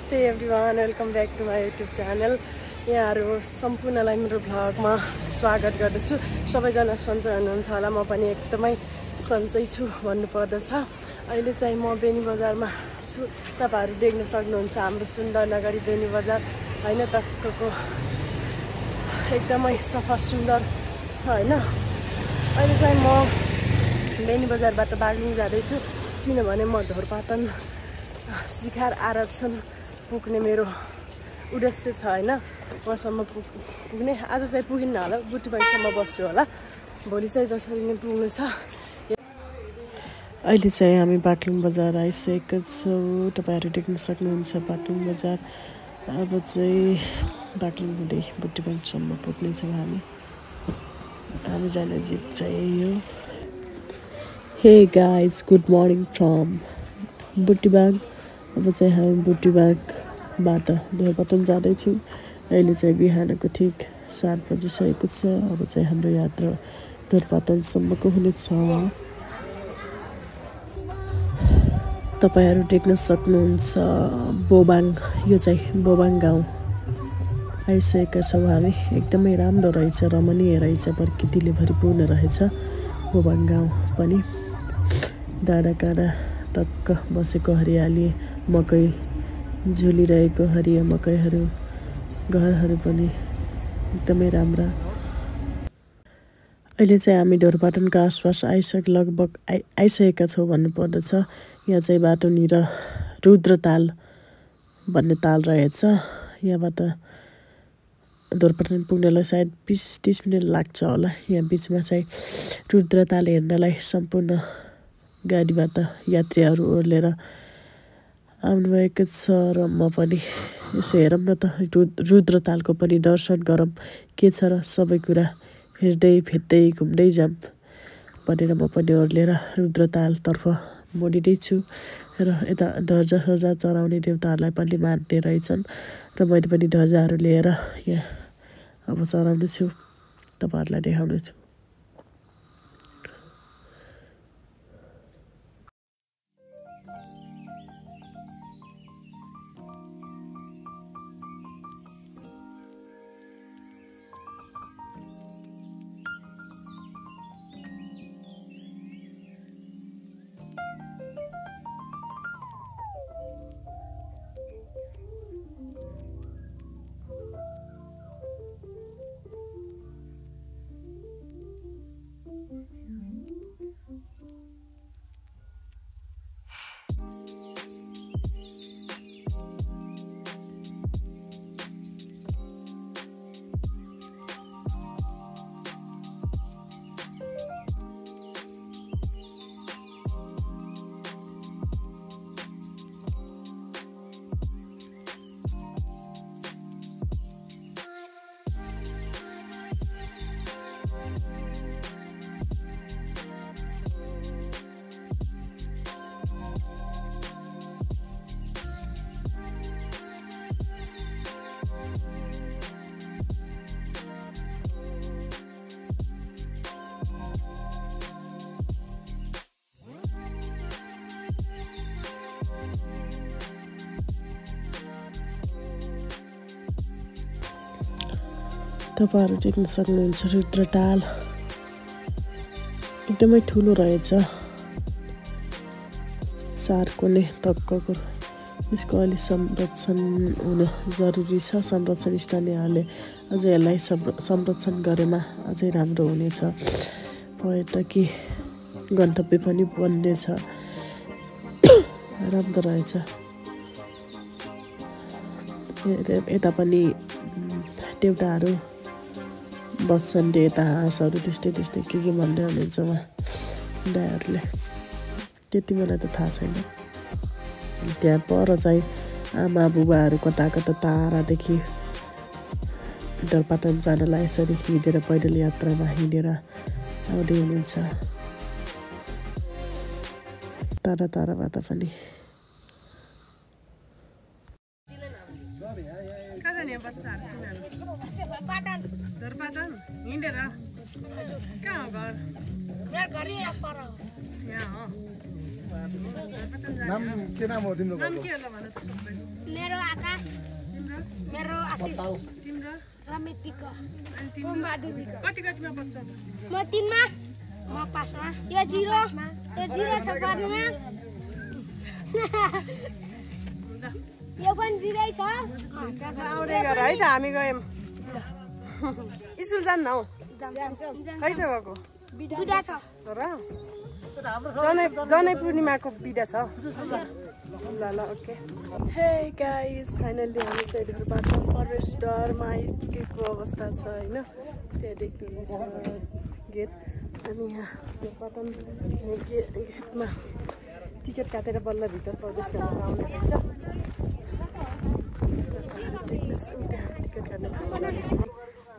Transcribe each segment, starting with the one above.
नमस्ते everyone welcome back to my YouTube channel. यहाँहरू सम्पूर्णलाई मेरो भ्लगमा स्वागत गर्दछु। सबैजना सन्चै हुनुहुन्छ होला, म पनि एकदमै सन्चै छु भन्नुपर्दछ। अहिले चाहिँ म बेनी बजारमा छु। तपाईहरु देख्न सक्नुहुन्छ हाम्रो सुन्दरनगरी बेनी बजार हैन, टक्कको एकदमै सफा सुन्दर छ हैन। अहिले चाहिँ म बेनी बजारबाट बागलुङ जाँदैछु किनभने म ढोरपाटन शिखर आरक्षण पुग्ने मेरो उद्देश्य छ हैन। वहाँसम्म पुग्ने आज चाहिँ पुगिन्न होला, बुट्टीबाङसम्म बस्छु होला, भोलि चाहिँ जसरी नै पुग्नु छ। अहिले चाहिँ हामी बागलुङ बजार आइसकेका छौँ। तपाईहरु देख्न सक्नुहुन्छ बागलुङ बजार। अब चाहिँ बागलुङ हुँदै बुट्टीबाङसम्म पुग्नेछौँ हामी जाने जीप चाहिँ यो। Hey guys, good morning from Buttibang. अब चाहिँ हामी बुट्टीबाङबाट ढोरपाटन जाँदैछौँ। अहिले चाहिँ बिहानको ठिक 7 बजिसकेको छ। अब चाहिँ हाम्रो यात्रा ढोरपाटनसम्मको हुनेछ। तपाईहरु देख्न सक्नुहुन्छ बोबाङ, यो चाहिँ बोबाङ गाउँ आइसकेका छौँ हामी। एकदमै राम्रो रहेछ, रमणीय रहेछ, प्रकृतिले भरिपूर्ण रहेछ बोबाङ गाउँ पनि। डाँडा काँडा टक्क बसेको हरियाली, मकै झुलिरहेको हरियो मकैहरू, घरहरू पनि एकदमै राम्रा। अहिले चाहिँ हामी ढोरपाटनको आसपास लगभग आइसकेका छौँ भन्नुपर्दछ। यहाँ चाहिँ बाटोनिर रुद्रताल भन्ने ताल रहेछ। यहाँबाट ढोरपाटन पुग्नलाई सायद 20-30 मिनट लाग्छ होला। यहाँ बिचमा चाहिँ रुद्रताल हेर्नलाई सम्पूर्ण गाडीबाट यात्रीहरू ओर्लेर आउनुभएको छ र म पनि यसो हेरौँ न त, रुद्रतालको पनि दर्शन गरौँ के छ र सबै कुरा हेर्दै भेट्दै घुम्दै जाऊँ भनेर म पनि ओर्लेर रुद्रतालतर्फ मोडिँदैछु। र यता ध्वजा चढाउने देवताहरूलाई पनि मान्ने रहेछन् र मैले पनि ध्वजाहरू लिएर यहाँ अब चढाउने छु, तपाईहरुलाई देखाउने छु। तपाईहरु देख्न सक्नुहुन्छ रुद्रताल एकदमै ठुलो रहेछ। 4 कोणे टक्कको। यसको अलि संरक्षण हुन जरुरी छ। संरक्षण स्थानीयहरूले अझै यसलाई संरक्षण गरेमा अझै राम्रो हुनेछ। पर्यटकीय गन्तव्य पनि बन्नेछ। राम्रो रहेछ। यता पनि देउताहरू बस्छन्, यता हाँसहरू त्यस्तै के भन्दै हुनुहुन्छ उहाँ दाइहरूले, त्यति मलाई त थाहा छैन। त्यहाँ पर चाहिँ आमा बुबाहरू कता टाढादेखि ढोरपाटन जानलाई यसरी हिँडेर पैदल यात्रामा हिँडेर आउँदै हुनुहुन्छ टाढाबाट पनि। नाम के नाम हो तिम्रो? नाम के होला भन त सबै? मेरो आकाश मेरो आशिष तिम्रो रमेश पिक अनि म माधुरी कति कतिमा पढ्छ म 3 मा म 5 मा यो 0 छ गर्नुमा यो पनि 0 छ आउँदै गर है त हामी गयौँ स्कुल जान्न हौ खै त गएको बिदा छ र जनै पूर्णिमाको बिदा छ ल ल ओके हे गाइस फाइनल्ली हामी चाहिँ ढोरपाटन प्रवेशद्वारमा आइपुगेको अवस्था छ होइन त्यहाँ देख्नुहुन्छ गेट अनि यहाँ ढोरपाटन गेटमा टिकट काटेर बल्ल भित्र प्रवेश गरेर आउने रहेछ टिकट काटेर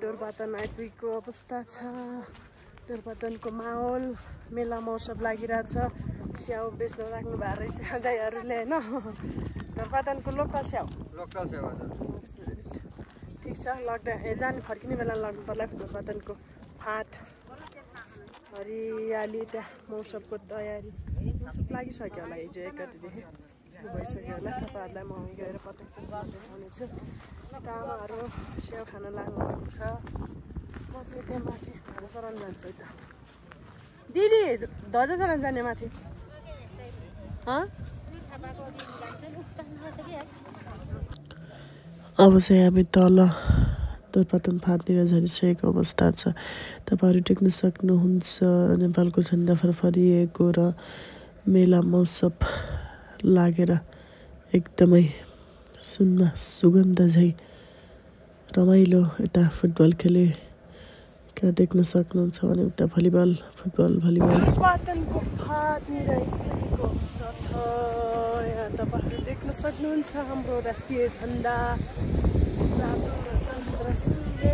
ढोरपाटन आइपुगेको अवस्था छ ढोरपाटनको माहौल मेला महोत्सव लागिरहेछ स्याउ बेच्न राख्नु भएको रहेछ दाइहरूले होइन ढोरपाटनको लोकल स्याउ ठिक छ लग्दा जाने फर्किने बेला लग्नु पर्ला ढोरपाटनको फाँट हरियाली त्यहाँ महोत्सवको तयारी लागिसक्यो होला हिजो 1 गतेदेखि सुरु भइसक्यो होला तपाईँहरूलाई म गएर प्रत्यक्ष देखाउनेछु तामाहरू स्याउ खान लाग्नुभएको छ म चाहिँ त्यहाँ माथि ध्वजा चढाउन जान्छु त दिदी ध्वजा चढाउन जाने माथि अब चाहिँ हामी तल ढोरपाटन फाँटनिर झरिसकेको अवस्था छ तपाईँहरू देख्न सक्नुहुन्छ नेपालको झन्डा फरफरिएको र मेला महोत्सव लागेर एकदमै सुनमा सुगन्ध झै रमाइलो यता फुटबल खेलेका देख्न सक्नुहुन्छ भने उता फुटबल भलिबल ढोरपाटनको फाँटनिर यसरीको अवस्था छ यहाँ तपाईँहरू देख्न सक्नुहुन्छ हाम्रो राष्ट्रिय झन्डा रातो र चन्द्र सूर्य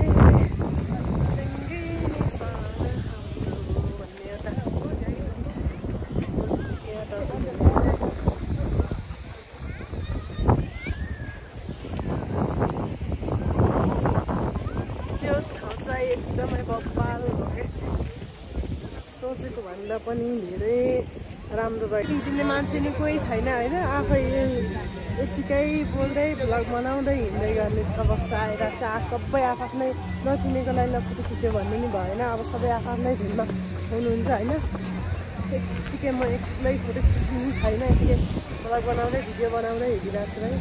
एकदमै बब्बाल भयो सोचेको भन्दा पनि धेरै राम्रो भयो दिने मान्छे नि कोही छैन होइन आफै यत्तिकै बोल्दै भ्लग बनाउँदै हिँड्दै गर्ने अवस्था आइरहेको छ सबै आफ्नै नचिनेकोलाई फोटो खिच्यो भन्ने नि भएन अब सबै आफ्नै भिडमा हुनुहुन्छ होइन यत्तिकै म एक्लै फोटो खिच्नु छैन यत्तिकै भ्लग बनाउँदै भिडियो बनाउँदै हिँडिरहेको छु है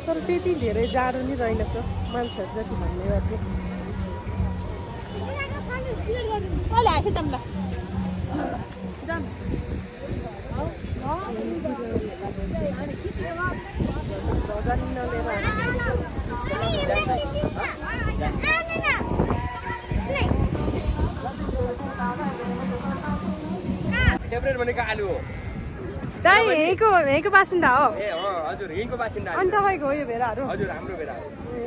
तर त्यति धेरै जाडो नि रहेनछ मान्छेहरू जति भन्ने गर्थ्यो भनेको आलु हो दाइ यहीँको बासिन्दा हो ए हजुर यहीँको बासिन्दा अनि तपाईँको हो यो भेडाहरू हजुर हाम्रो भेडा हो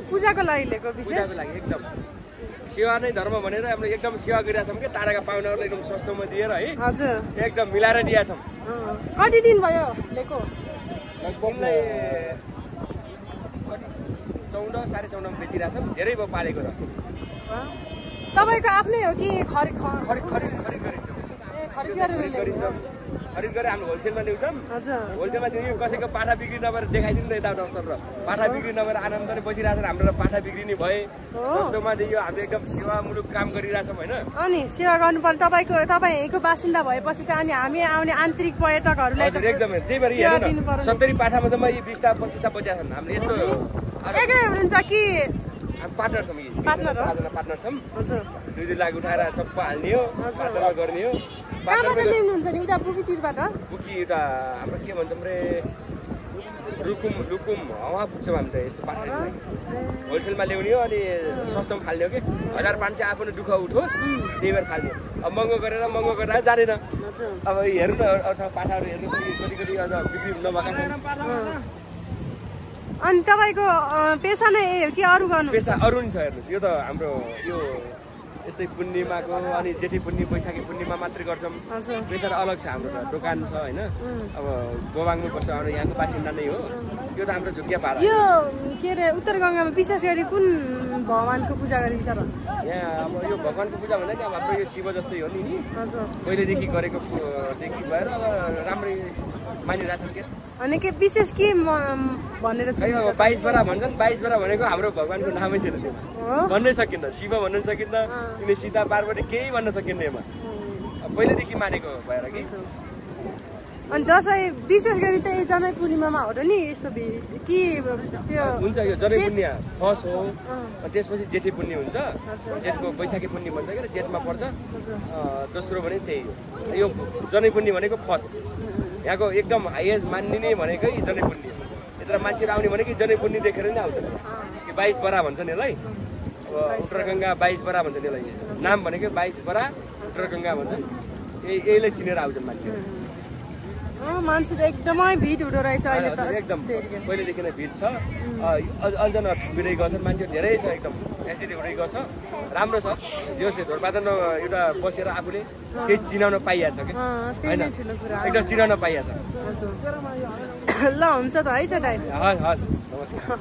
पूजाको लागि लिएको विशेष लागि एकदम सेवा नै धर्म भनेर हामीले एकदम सेवा गरिरहेछौँ कि टाढाका पाहुनाहरूलाई एकदम सस्तोमा दिएर है हजुर एकदम मिलाएर दिएछौँ कति दिन भयो लिएको लगभग 14 साढे 14 मा बेचिरहेछौँ धेरै भयो पालेको त तपाईँको आफ्नै हो कि खरिद गरेर हामी होलसेलमा ल्याउँछौँ होलसेलमा दिने कसैको पाठा बिक्री नभएर देखाइदिनु न यताउता अवसर र पाठा बिक्री नभएर आनन्दले बसिरहेको छ हाम्रो पाठा बिक्री नै भए सस्तोमा दियो हामीले एकदम सेवामूलक काम गरिरहेछौँ होइन अनि सेवा गर्नुपर्ने तपाईँ यहीँको बासिन्दा भएपछि त अनि हामी आउने आन्तरिक पर्यटकहरूलाई एकदमै त्यही भएर हेर्नु न 70 पाठामा चाहिँ मैले 20 टा 25 टा बचेका छन् हामीले यस्तो एक्लै हुनुहुन्छ कि पार्टनर छौँ पार्टनर छौँ हजुर 2 लाख उठाएर चप्पा हाल्ने हो पार्टनमा गर्ने हो कहाँबाट ल्याउनुहुन्छ नि उता बुकीतिरबाट बुकी उता हाम्रो के भन्छौँ रे लुकुम हावा पुग्छौँ हामी त यस्तो पार्टनर होलसेलमा ल्याउने हो अनि सस्तोमा फाल्ने हो कि 1500 आफ्नो दुःख उठोस् त्यही भएर फाल्ने अब महँगो गरेर जाँदैन अब हेर्नु न अथवा पाठाहरू हेर्नु कति अझ बिक्री नभएका छन् अनि तपाईँको पेसा नै यही हो कि अरू गर्नु पेसा अरू नि छ हेर्नुहोस् यो त हाम्रो यो यस्तै पूर्णिमाको अनि जेठी पूर्णिमा बैशाखी पूर्णिमा मात्रै गर्छौँ प्रेसर अलग छ हाम्रो त दोकान छ होइन अब गोबाङमै बस्छ अनि यहाँको बासिन्दा नै हो यो त हाम्रो झुक्किया पारा यो के अरे उत्तर गङ्गामा विशेष गरी कुन भगवानको पूजा गरिन्छ र यहाँ अब यो भगवानको पूजा भन्दा नि अब हाम्रो यो शिव जस्तै हो नि पहिलेदेखि गरेको देखि भएर अब राम्रै मानिरहेछन् के अनि के विशेष के भनेर चाहिँ 22 बरा भन्छन् 22 बरा भनेको हाम्रो भगवानको नामै छैन त्यो भन्नै सकिन्न शिव भन्नु सकिन्न किन सीता पार्वती केही भन्न सकिन्न यसमा पहिलेदेखि मानेको भएर कि अनि दसैँ विशेष गरी त्यही जनै पूर्णिमामा हो र नि यस्तो कि त्यो हुन्छ यो जनै पूर्णिमा फर्स्ट हो त्यसपछि जेठी पूर्णिमा हुन्छ जेठको बैशाखी पूर्णिमा भन्छ के जेठमा पर्छ दोस्रो भने त्यही हो यो जनै पूर्णिमा भनेको फर्स्ट यहाँको एकदम हाइएस्ट मानिने भनेकै जनै पूर्णिमा यत्र मान्छेहरू आउने भनेकै जनै पूर्णिमा देखेर नै आउँछ कि 22 बरा भन्छन् यसलाई अब उत्तरगङ्गा 22 बरा भन्छन् यसलाई नाम भनेकै 22 बरा उत्तरगङ्गा भन्छन् यहीलाई चिनेर आउँछन् मान्छेहरू मान्छे त एकदमै भिड हुँदो रहेछ अहिले त एकदम पहिलेदेखि नै भिड छ अझ भिडै गर्छन् मान्छेहरू धेरै छ एकदम एसिडी हुँदै गर्छ राम्रो छ जो ढोरपातन एउटा बसेर आफूले केही चिनाउन पाइहाल्छ कि होइन एकदम चिनाउन पाइहाल्छ ल हुन्छ त है त दाइ हस् नमस्कार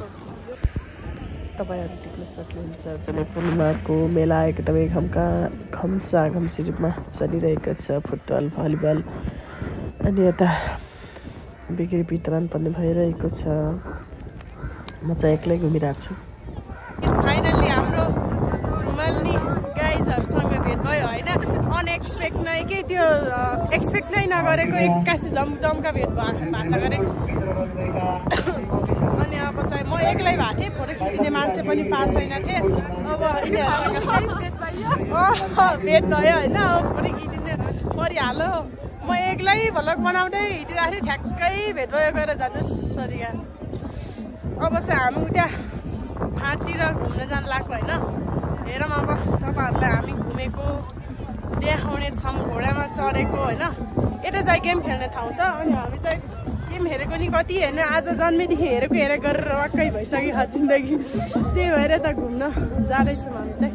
तपाईँहरू टिप्न सक्नुहुन्छ जनै पूर्णिमाको मेला एकदमै घम्सी रूपमा चलिरहेको छ फुटबल भलिबल अनि यता बिक्री वितरण पनि भइरहेको छ म चाहिँ एक्लै घुमिरहेको छु फाइनल्ली हाम्रो हिमालनी गाइजहरूसँग भेट भयो होइन अनएक्सपेक्ट नै के त्यो एक्सपेक्ट नै नगरेको 81 जमका भेट भएको छ गरे अनि अब चाहिँ म एक्लै भएको थिएँ फोटो खिच्ने मान्छे पनि पाएको छैन थिएँ अब यिनीहरूसँग भेट भयो होइन अब फोटो खिचिदिनु परिहाल्यो म एक्लै भ्लग बनाउँदै हिँडिरहेको थिएँ ठ्याक्कै भेट भयो गएर जानुहोस् सरिया अब चाहिँ हामी उता फाँटतिर घुम्न जानु लाग्यो होइन हेरौँ अब तपाईँहरूलाई हामी घुमेको देखाउने छौँ घोडामा चढेको होइन यता चाहिँ गेम खेल्ने ठाउँ छ अनि हामी चाहिँ गेम हेरेको नि कति हेर्नु आज जन्मेदेखि हेरेको गरेर वाक्कै भइसक्यो जिन्दगी त्यही भएर त घुम्न जाँदैछौँ हामी चाहिँ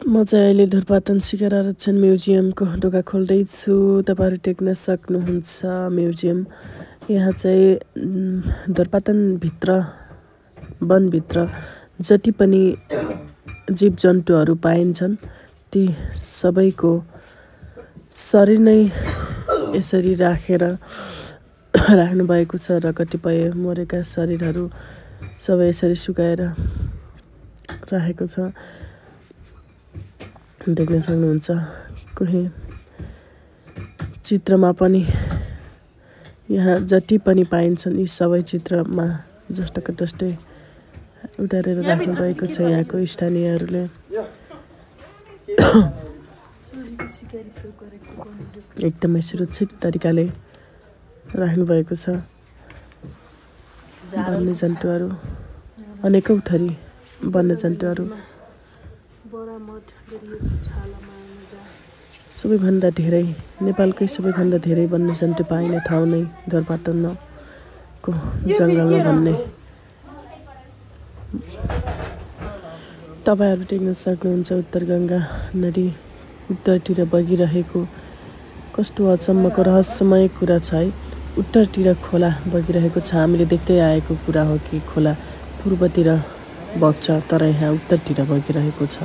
म चाहिँ अहिले धुर्पातन शिखर आरक्षण म्युजियमको ढोका खोल्दैछु तपाईँहरू टेक्न सक्नुहुन्छ म्युजियम यहाँ चाहिँ धुर्पातनभित्र वनभित्र जति पनि जीव जन्तुहरू पाइन्छन् ती सबैको शरीर नै यसरी राख्नु भएको छ र कतिपय मरेका शरीरहरू सबै यसरी सुकाएर राखेको छ देख्न सक्नुहुन्छ कोही चित्रमा पनि यहाँ जति पनि पाइन्छन् यी सबै चित्रमा जस्ताको तस्तै उतारेर राख्नु भएको छ यहाँको स्थानीयहरूले एकदमै सुरक्षित तरिकाले राख्नु भएको छ वन्यजन्तुहरू अनेकौं थरी वन्यजन्तुहरू सबैभन्दा धेरै नेपालकै सबैभन्दा धेरै वन्यजन्तु पाइने ठाउँ नै धुर्पातनको जङ्गलमा भन्ने तपाईँहरू देख्न सक्नुहुन्छ उत्तर गङ्गा नदी उत्तरतिर बगिरहेको कस्तो अचम्मको रहस्यमय कुरा छ है। उत्तरतिर खोला बगिरहेको छ, हामीले देख्दै आएको कुरा हो कि खोला पूर्वतिर बग्छ तर यहाँ उत्तरतिर बगिरहेको छ।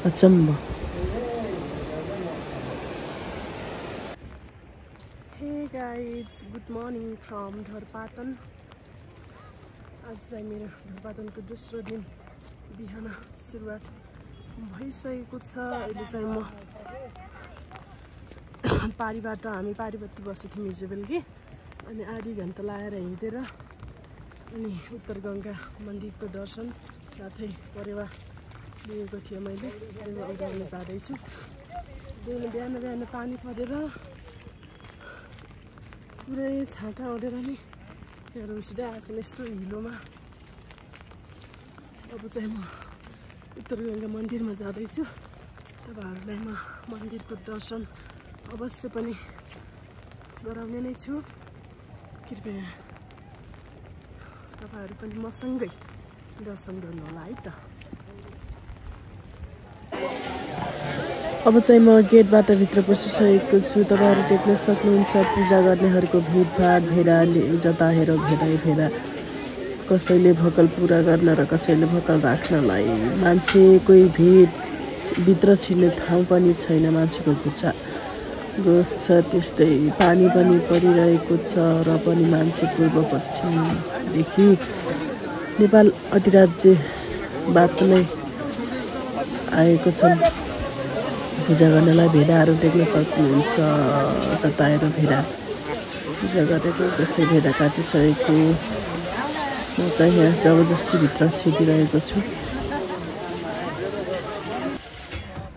अचम्म। हे guys, good morning from Dhorpatan. आज चाहिँ मेरो ढोरपाटनको दोस्रो दिन बिहान सुरुवात भइसकेको छ। अहिले चाहिँ म पारीबाट हामी पारीबत्ती बसेको थियौँ हिजो बेलुकी, अनि आधी घन्टा लाएर हिँडेर अनि उत्तर गङ्गा मन्दिरको दर्शन साथै परेवा लिएको थिएँ मैले। परेवा उडाउन जाँदैछु। बिहान बिहान पानी परेर पुरै छाता ओढेर नि यहाँ रुसिँदै आएको छ यस्तो हिलोमा। अब चाहिँ म उत्तर गङ्गा मन्दिरमा जाँदैछु। तपाईँहरूलाई म मन्दिरको दर्शन अवश्य पनि गराउने नै छु। कृपया तपाईँहरू पनि मसँगै दर्शन गर्नुहोला है त। अब चाहिँ म गेटबाट भित्र पसिसकेको छु। तपाईँहरू देख्न सक्नुहुन्छ पूजा गर्नेहरूको भिडभाड, भेडा जता हेर भेडा, कसैले भोकल पुरा गर्न र कसैले भोकल राख्नलाई। मान्छेको भिड, भित्र छिर्ने ठाउँ पनि छैन, मान्छेको खुच्चा गोस छ। त्यस्तै पानी पनि परिरहेको छ र पनि मान्छे पूर्व पश्चिमदेखि नेपाल अधिराज्यबाट नै आएको छन् पूजा गर्नलाई। भेडाहरू देख्न सक्नुहुन्छ, जताएर भेडा पूजा गरेको, कसै भेडा काटिसकेको। म चाहिँ यहाँ जबरजस्ती भित्र छिरिरहेको छु।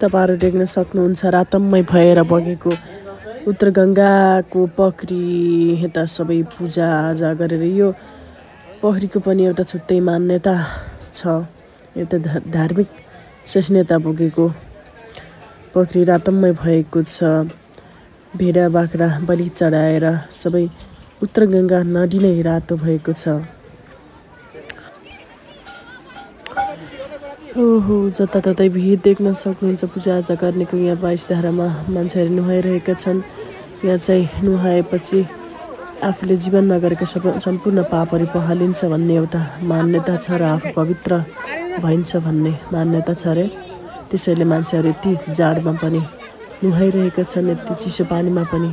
तपाईँहरू देख्न सक्नुहुन्छ रातम्मै भएर बगेको उत्तर गङ्गाको पोखरी। यता सबै पूजाआजा गरेर यो पोखरीको पनि एउटा छुट्टै मान्यता छ। एउटा धार्मिक सहिष्णुता बोकेको पोखरी रातम्मै भएको छ। भेडा बाख्रा बलि चढाएर सबै उत्तर गङ्गा नदी नै रातो भएको छ। ओहो, जताततै भिड देख्न सक्नुहुन्छ पूजाआजा गर्नेको। यहाँ 22 धारामा मान्छेहरू नुहाइरहेका छन्। यहाँ चाहिँ नुहाएपछि आफूले जीवनमा गरेका सम्पूर्ण पापहरू पखालिन्छ भन्ने एउटा मान्यता छ र आफू पवित्र भइन्छ भन्ने मान्यता छ अरे। त्यसैले मान्छेहरू यति जाडोमा पनि नुहाइरहेका छन्, यति चिसो पानीमा पनि।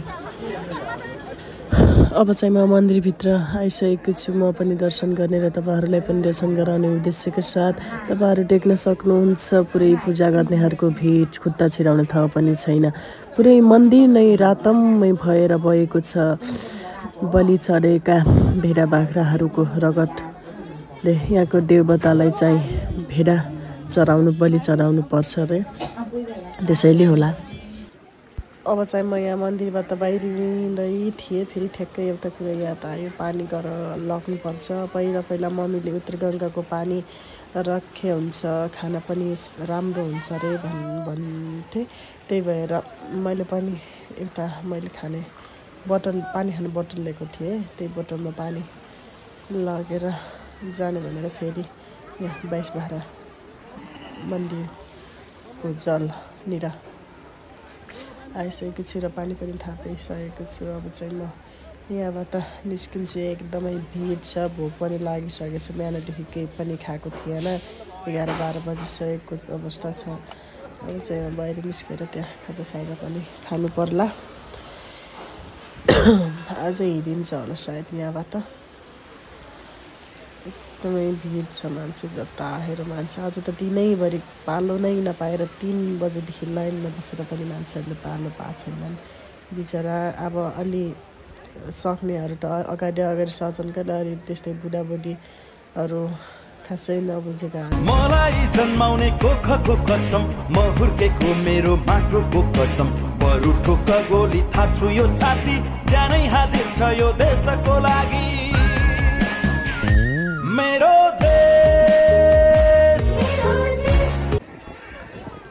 अब चाहिँ म मन्दिरभित्र आइसकेको छु। म पनि दर्शन गर्ने र तपाईँहरूलाई पनि दर्शन गराउने उद्देश्यका साथ। तपाईँहरू देख्न सक्नुहुन्छ पुरै पूजा गर्नेहरूको भिड, खुट्टा छिराउने ठाउँ पनि छैन। पुरै मन्दिर नै रातम्मै भएर गएको छ। बलि चढेका भेडा बाख्राहरूको रगतले यहाँको देवतालाई चाहिँ भेडा चढाउनु, बलि चढाउनु पर्छ अरे, त्यसैले होला। अब चाहिँ म यहाँ मन्दिरबाट बाहिरिँदै थिएँ। फेरि ठ्याक्कै एउटा कुरा याद आयो, पानी गरेर लग्नुपर्छ। पहिला मम्मीले उत्तर गङ्गाको पानी रखे हुन्छ, खाना पनि राम्रो हुन्छ अरे भन्थे। त्यही भएर मैले पनि एउटा खाने बोतल, पानी खाने बोतल लिएको थिएँ। त्यही बोतलमा पानी लगेर जाने भनेर फेरि यहाँ 22 धारा मन्दिरको जलनिर आइसकेको छु र पानी पनि थापिसकेको छु। अब चाहिँ म यहाँबाट निस्किन्छु। एकदमै भिड छ, भोक पनि लागिसकेको छ। बिहानदेखि केही पनि खाएको थिएन, 11-12 बजिसकेको अवस्था छ। अब चाहिँ बाहिर निस्केर त्यहाँ खाजासाजा पनि खानु पर्ला। अझै हिँडिन्छ होला सायद यहाँबाट। एकदमै भिड छ, मान्छे जता हेर मान्छे। आज त दिनैभरि पालो नै नपाएर 3 बजेदेखि लाइनमा बसेर पनि मान्छेहरूले पालो पाएको छैनन् बिचरा। अब अलि सक्नेहरू त अगाडि सजन गरेर, अलि त्यस्तै बुढाबुढीहरू खासै नबुझेका। मलाई जन्माउने कोखको कसम, म हुर्केको मेरो माटोको कसम। बरु ठोक्क गोली थाप्छु यो छाती, ज्यानै हाजिर छ यो देशको लागि। मेरो देश।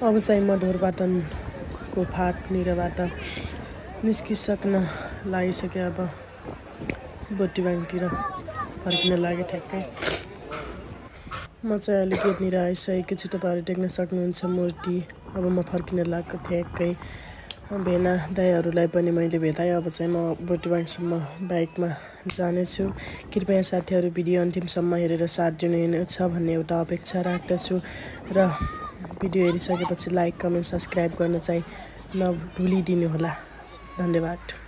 अब चाहिँ म ढोरपाटनको फाटनिरबाट निस्किसक्न लागिसकेँ। अब बोटीबाङतिर फर्किन लागे ठ्याक्कै। म चाहिँ अहिले गेटनिर आइसकेको छु। तपाईँहरू देख्न सक्नुहुन्छ मूर्ति अब म फर्किन लागेको थिएँ एकै भेना दाइहरूलाई पनि मैले भेटाएँ। अब चाहिँ म बोटीबाङसम्म बाइकमा जानेछु। कृपया साथीहरू भिडियो अन्तिमसम्म हेरेर साथ दिनुहुनेछ भन्ने एउटा अपेक्षा राख्दछु र भिडियो हेरिसकेपछि लाइक कमेन्ट सब्सक्राइब गर्न चाहिँ नभुलिदिनु होला। धन्यवाद।